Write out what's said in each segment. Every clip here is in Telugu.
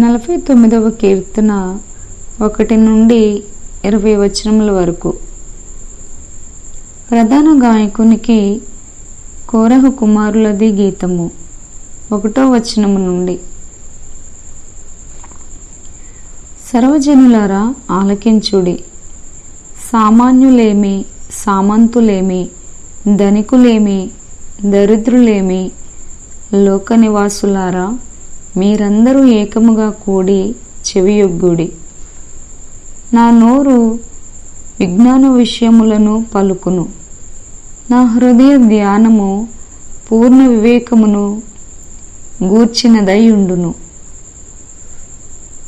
49వ కీర్తన 1 నుండి 20 వచనముల వరకు. ప్రధాన గాయకునికి కోరహు కుమారులది గీతము. 1వ వచనము నుండి. సర్వజనులారా ఆలకించుడి. సామాన్యులేమి, సామంతులేమి, ధనికులేమి, దరిద్రులేమి, లోక నివాసులారా మీరందరూ ఏకముగా కూడి చెవియొగ్గుడి. నా నోరు విజ్ఞాన విషయములను పలుకును. నా హృదయ ధ్యానము పూర్ణ వివేకమును గూర్చినదై ఉండును.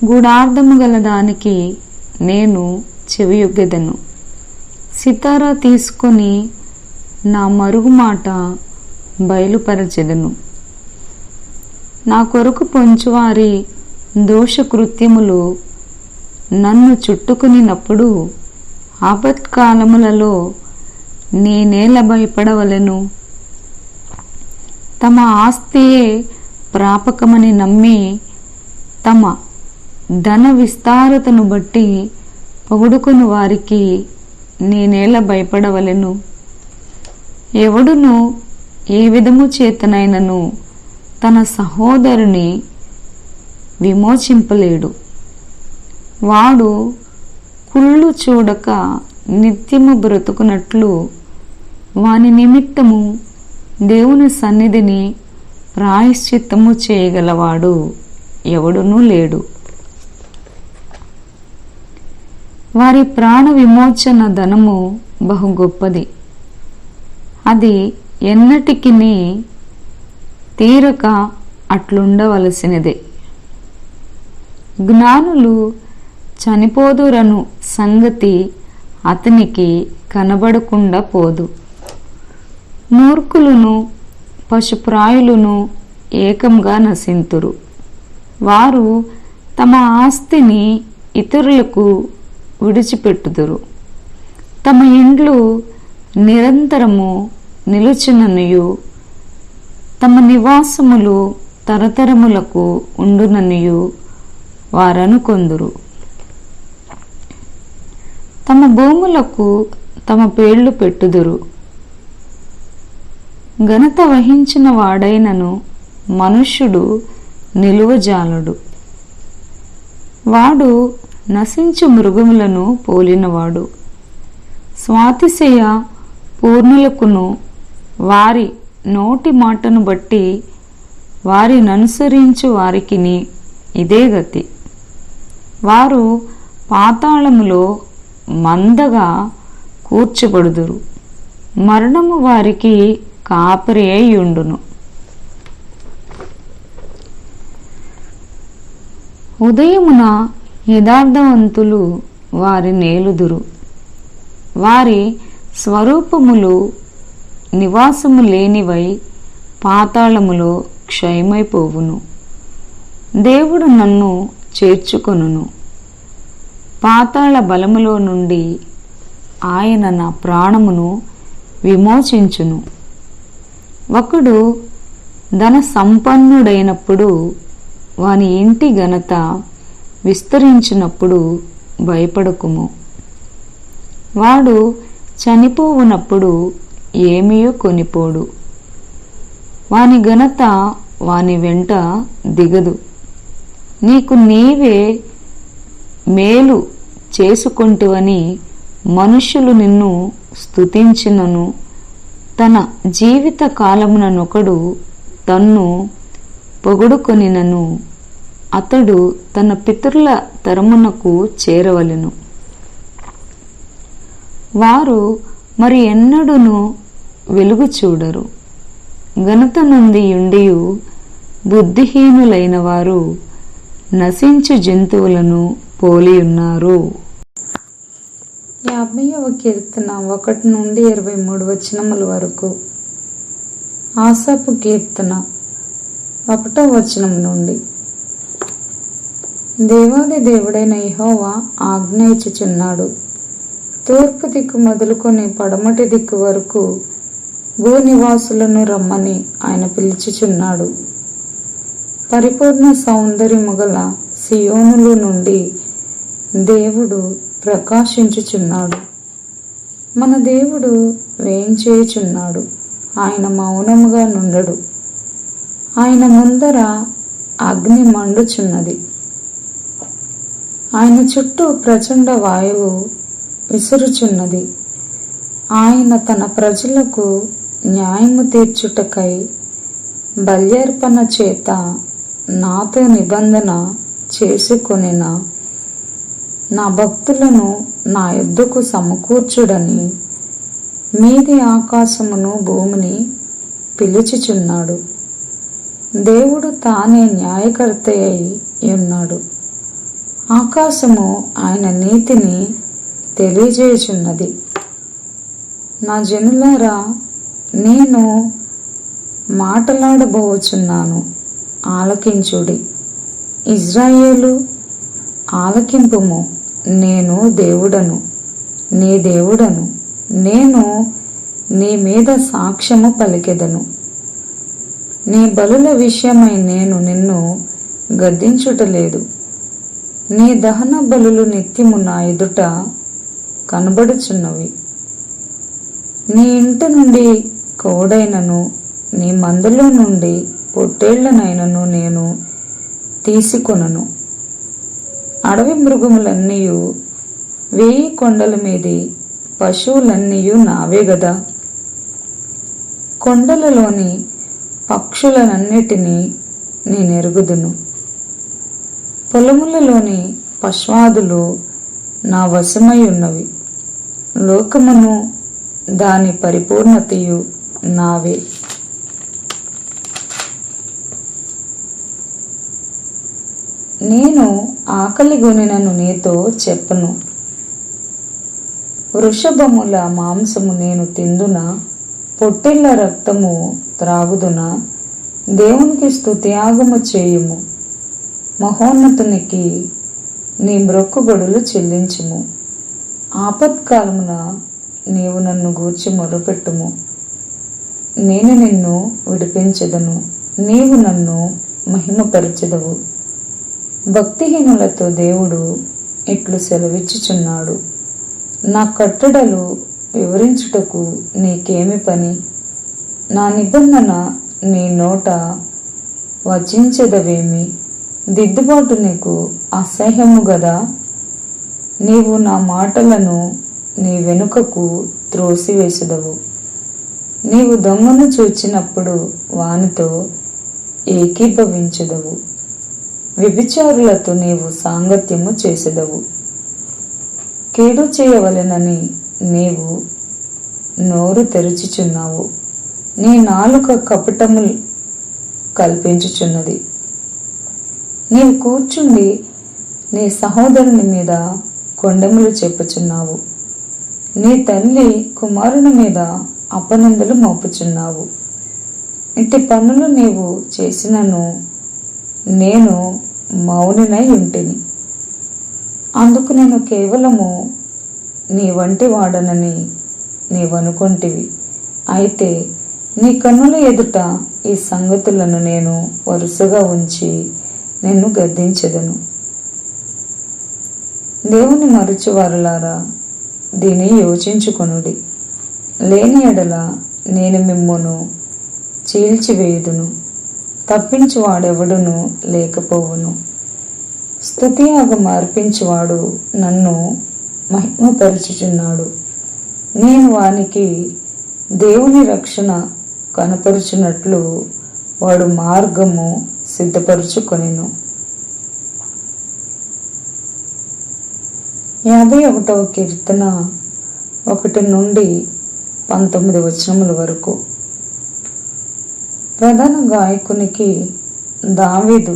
గూఢార్థము గల దానికి నేను చెవియొగ్గెదను. సితారా తీసుకొని నా మరుగు మాట బయలుపరచెదను. నా కొరకు పొంచువారి దోషకృత్యములు నన్ను చుట్టుకునినప్పుడు ఆపత్కాలములలో నేనేల భయపడవలెను. తమ ఆస్తియే ప్రాపకమని నమ్మి తమ ధన విస్తారతను బట్టి పొగుడుకుని వారికి నేనేల భయపడవలెను. ఎవడును ఏ విధము చేతనైనను తన సహోదరుని విమోచింపలేడు. వాడు కుళ్ళు చూడక నిత్యము బ్రతుకున్నట్లు వాని నిమిత్తము దేవుని సన్నిధిని ప్రాయశ్చిత్తము చేయగలవాడు ఎవడునూ లేడు. వారి ప్రాణ విమోచన ధనము బహు గొప్పది. అది ఎన్నటికి తీరక అట్లుండవలసినదే. జ్ఞానులు చనిపోదురను సంగతి అతనికి కనబడకుండా పోదు. మూర్ఖులను పశుప్రాయులను ఏకంగా నశింతురు. వారు తమ ఆస్తిని ఇతరులకు విడిచిపెట్టుదురు. తమ ఇండ్లు నిరంతరము నిలుచుననియు తమ నివాసములు తరతరములకు ఉండుననియు వారనుకొందురు. తమ భూములకు తమ పేర్లు పెట్టుదురు. ఘనత వహించిన వాడైనను మనుష్యుడు నిలువజాలడు. వాడు నశించు మృగములను పోలినవాడు. స్వాతిశయ పూర్ణులకును వారి నోటి మాటను బట్టి వారిని అనుసరించు వారికిని ఇదే గతి. వారు పాతాళములో మందగా కూర్చబడుదురు. మరణము వారికి కాపరి అయి ఉండును. ఉదయమున యథార్థవంతులు వారి నేలుదురు. వారి స్వరూపములు నివాసము లేనివై పాతాళములో క్షయమైపోవును. దేవుడు నన్ను చేర్చుకొనును. పాతాళ బలములో నుండి ఆయన నా ప్రాణమును విమోచించును. ఒకడు ధన సంపన్నుడైనప్పుడు వాని ఇంటి ఘనత విస్తరించినప్పుడు భయపడకుము. వాడు చనిపోవునప్పుడు ఏమీయో కొనిపోడు. వాని ఘనత వాని వెంట దిగదు. నీకు నీవే మేలు చేసుకొంటివని మనుష్యులు నిన్ను స్తుతించినను తన జీవిత కాలముననొకడు తన్ను పొగుడుకొనినను అతడు తన పితరుల తరమునకు చేరవలెను. వారు మరి ఎన్నడూను వెలుగు చూడరు. ఘనత నుండి ఉండియు బుద్ధిహీనులైన వారు నశించు జంతువులను పోలియున్నారు. 50వ కీర్తన 1 నుండి 23 వచనముల వరకు. ఆసాపు కీర్తన 1వ వచనం నుండి. దేవాది దేవుడైన యెహోవా ఆజ్ఞ ఇచ్చుచున్నాడు. తూర్పు దిక్కు మొదలుకొని పడమటి దిక్కు వరకు భూనివాసులను రమ్మని ఆయన పిలుచుచున్నాడు. పరిపూర్ణ సౌందర్యము గల సియోనులో నుండి దేవుడు ప్రకాశించుచున్నాడు. మన దేవుడు వేంచేయుచున్నాడు. ఆయన మౌనముగా నుండడు. ఆయన ముందర అగ్ని మండుచున్నది. ఆయన చుట్టూ ప్రచండ వాయువు విసురుచున్నది. ఆయన తన ప్రజలకు న్యాయము తీర్చుటకై బల్యర్పణ చేత నాతో నిబంధన చేసుకొనిన నా భక్తులను నా యొద్దకు సమకూర్చుడని మీది ఆకాశమును భూమిని పిలుచుచున్నాడు. దేవుడు తానే న్యాయకర్త అయి ఉన్నాడు. ఆకాశము ఆయన నీతిని తెలియజేయుచున్నది. నా జనులారా, నేను మాటలాడబోచున్నాను, ఆలకించుడి. ఇజ్రాయేలు, ఆలకింపుము. నేను దేవుడను, నీ దేవుడను. నేను నీ మీద సాక్ష్యము పలికెదను. నీ బలుల విషయమై నేను నిన్ను గద్దించుటలేదు. నీ దహన బలులు నిత్యము నా ఎదుట కనబడుచున్నవి. నీ ఇంటి నుండి కోడైనను నీ మందలో నుండి పొట్టేళ్లనైనను నేను తీసుకొనను. అడవి మృగములన్నీయు 1000 కొండల మీది పశువులన్నీయు నావే గదా. కొండలలోని పక్షులనన్నిటినీ నేనెరుగుదును. పొలములలోని పశ్వాదులు నా వశమై ఉన్నవి. లోకమును దాని పరిపూర్ణతయు నావే. నేను ఆకలిగొనినను నీతో చెప్పను. వృషభముల మాంసము నేను తిందునా, పొట్టేళ్ల రక్తము త్రాగుదునా? దేవునికి స్తుతియాగము చేయుము. మహోన్నతునికి నీ మ్రొక్కుబడులు చెల్లించుము. ఆపత్కాలమున నీవు నన్ను గూర్చి మొరపెట్టుము. నేను నిన్ను విడిపించెదను, నీవు నన్ను మహిమపరచెదవు. భక్తిహీనులతో దేవుడు ఇట్లు సెలవిచ్చుచున్నాడు, నా కట్టడలు వివరించుటకు నీకేమి పని? నా నిబంధన నీ నోట వచించెదవేమి? దిద్దుబాటు నీకు అసహ్యము గదా. నీవు నా మాటలను నీ వెనుకకు త్రోసివేసెదవు. నీవు దొంగను చూచినప్పుడు వానితో ఏకీభవించెదవు. వ్యభిచారులతో నీవు సాంగత్యము చేసెదవు. కీడు చేయవలెనని నీవు నోరు తెరుచుచున్నావు. నీ నాలుక కపటము కల్పించుచున్నది. నీవు కూర్చుండి నీ సహోదరుని మీద కొండములు చెప్పుచున్నావు. నీ తల్లి కుమారుని మీద అపనిందలు మోపుచున్నావు. ఇట్టి పనులు నీవు చేసినను నేను మౌనినై ఉంటిని. అందుకు నేను కేవలము నీ వంటి వాడనని నీవనుకొంటివి. అయితే నీ కన్నుల ఎదుట ఈ సంగతులను నేను వరుసగా ఉంచి నిన్ను గద్దించెదను. దేవుని మరచువారులారా, దీన్ని యోచించుకొనుడి. లేని ఎడల నేను మిమ్మును చీల్చివేయుదును, తప్పించువాడెవడును లేకపోవును. స్తుతియాగం అర్పించువాడు నన్ను మహిమపరచుచున్నాడు. నేను వానికి దేవుని రక్షణ కనపరుచున్నట్లు వాడు మార్గము సిద్ధపరుచుకొనెను. 51వ కీర్తన 1 నుండి 19 వచనముల వరకు. ప్రధాన గాయకునికి దావీదు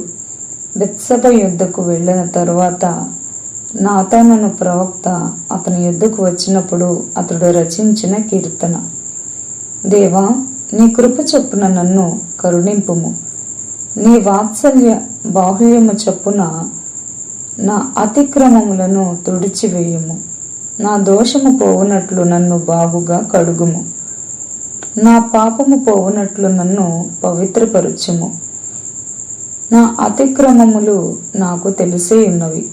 బెత్షెబ యుద్ధకు వెళ్ళిన తరువాత నాతాను ప్రవక్త అతని యుద్ధకు వచ్చినప్పుడు అతడు రచించిన కీర్తన. దేవా, నీ కృప చొప్పున నన్ను కరుణింపుము. నీ వాత్సల్య బాహుల్యము చొప్పున నా అతిక్రమములను తుడిచివేయుము. నా దోషము పోవునట్లు నన్ను బాగుగా కడుగుము. నా పాపము పోవునట్లు నన్ను పవిత్రపరచుము. నా అతిక్రమములు నాకు తెలిసే ఉన్నవి.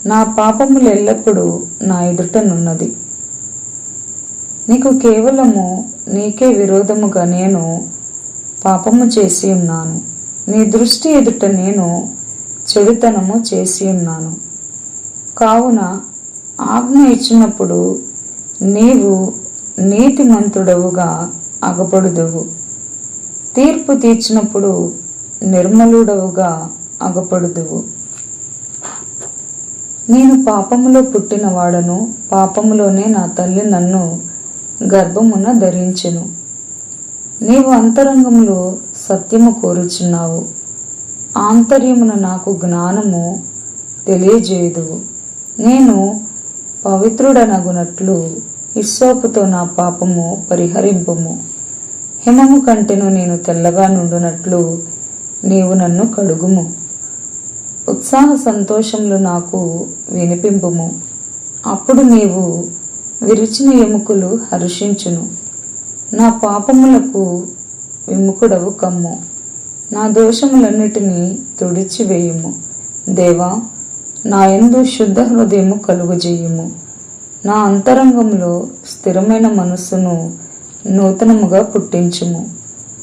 నా పాపములు ఎల్లప్పుడూ నా ఎదుటనున్నది. నీకు కేవలము నీకే విరోధముగా నేను పాపము చేసి ఉన్నాను. నీ దృష్టి ఎదుట నేను చెడుతనము చేసి ఉన్నాను. కావున ఆజ్ఞ ఇచ్చినప్పుడు నీవు నీతిమంతుడవుగా అగపడుదువు. తీర్పు తీర్చినప్పుడు నిర్మలుడవుగా అగపడుదువు. నేను పాపములో పుట్టిన వాడను, పాపములోనే నా తల్లి నన్ను గర్భమున ధరించెను. నీవు అంతరంగములో సత్యము కోరుచున్నావు, ఆంతర్యమున నాకు జ్ఞానము తెలియజేయుదువు. నేను పవిత్రుడనగునట్లు హిస్సోపుతో నా పాపము పరిహరింపుము. హిమము కంటెను నేను తెల్లగా నుండునట్లు నీవు నన్ను కడుగుము. ఉత్సాహ సంతోషములు నాకు వినిపింపుము. అప్పుడు నీవు విరిచిన ఎముకలు హర్షించును. నా పాపములకు విముఖుడవు కమ్ము. నా దోషములన్నిటినీ తుడిచివేయుము. దేవా, నా యందు శుద్ధ హృదయము కలుగజేయుము. నా అంతరంగంలో స్థిరమైన మనస్సును నూతనముగా పుట్టించుము.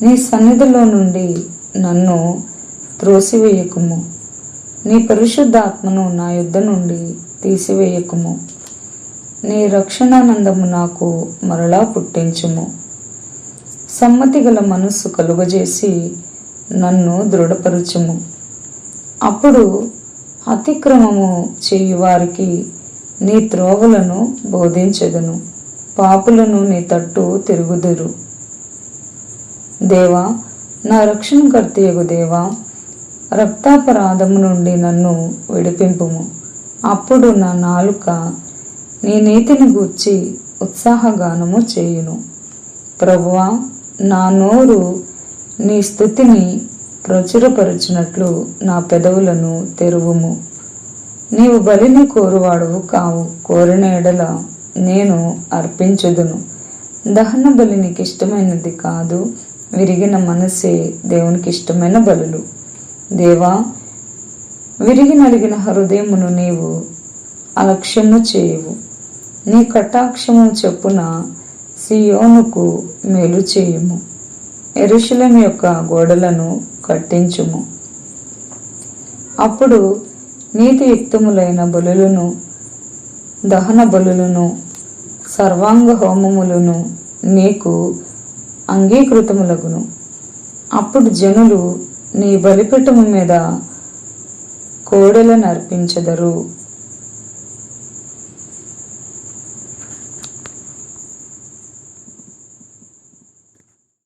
నీ సన్నిధిలో నుండి నన్ను త్రోసివేయకుము. నీ పరిశుద్ధాత్మను నా యుద్ధ నుండి తీసివేయకుము. నీ రక్షణానందము నాకు మరలా పుట్టించుము. సమ్మతి గల మనస్సు కలుగజేసి నన్ను దృఢపరచుము. అప్పుడు అతిక్రమము చేయువారికి నీ త్రోవలను బోధించెదను. పాపులను నీ తట్టు తిరుగుదురు. దేవా, నా రక్షణకర్తయగు దేవా, రక్తాపరాధము నుండి నన్ను విడిపింపుము. అప్పుడు నా నాలుక నీ నీతిని గూర్చి ఉత్సాహగానము చేయును. ప్రభువా, నా నోరు నీ స్తుతిని ప్రచురపరచినట్లు నా పెదవులను తెరువుము. నీవు బలిని కోరువాడువు కావు. కోరిన ఎడల నేను అర్పించుదును. దహన బలి నీకు ఇష్టమైనది కాదు. విరిగిన మనసే దేవునికి ఇష్టమైన బలులు. దేవా, విరిగి నలిగిన హృదయమును నీవు అలక్ష్యము చేయవు. నీ కటాక్షము చెప్పున సియోనుకు మేలు చేయుము. యెరూషలేము యొక్క గోడలను కట్టించుము. అప్పుడు నీతియుక్తములైన బలులను, దహన బలులను, సర్వాంగ హోమములను నీకు అంగీకృతములగును. అప్పుడు జనులు నీ బలిపీఠము మీద కోడెలను అర్పించెదరు.